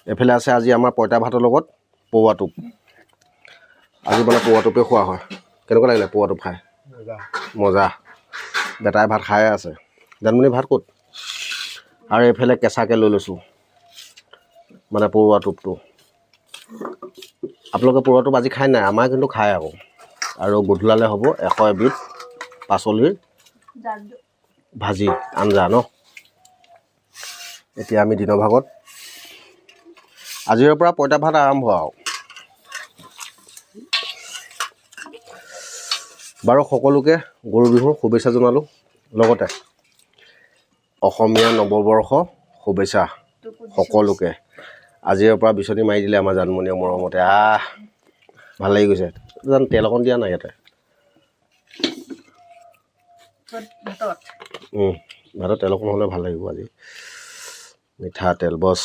এফালে আছে আজি আমাৰ পঁইতা ভাতৰ লগত পৌৱা টোপ আজি মানে পৌৱা টোপে খোৱা হয় কেনেকুৱা লাগিলে পৌৱা টোপ খাই মজা বেটাই ভাত খাই আছে জানমণি ভাত ক'ত আৰু এফালে কেঁচাকৈ লৈ লৈছোঁ মানে পৌৱা টোপটো আপোনালোকে পৌৱা টোপ আজি খাই নাই আমাৰ কিন্তু খায় আকৌ আৰু গধূলালৈ হ'ব 100 এবিধ পাচলিৰ ভাজি আঞ্জা ন এতিয়া আমি দিনৰ ভাগত আজিৰ পৰা পঁইতা ভাত আৰম্ভ আৰু বাৰু সকলোকে গৰু বিহুৰ শুভেচ্ছা জনালোঁ লগতে অসমীয়া নৱবৰ্ষ শুভেচ্ছা সকলোকে আজিৰ পৰা বিচনী মাৰি দিলে আমাৰ জানমণিয়ে মৰমতে ভাল লাগি গৈছে জান তেল অকণ দিয়া নাই ইয়াতে ভাতত তেল অকণ হ'লে ভাল লাগিব আজি মিঠাতেল বছ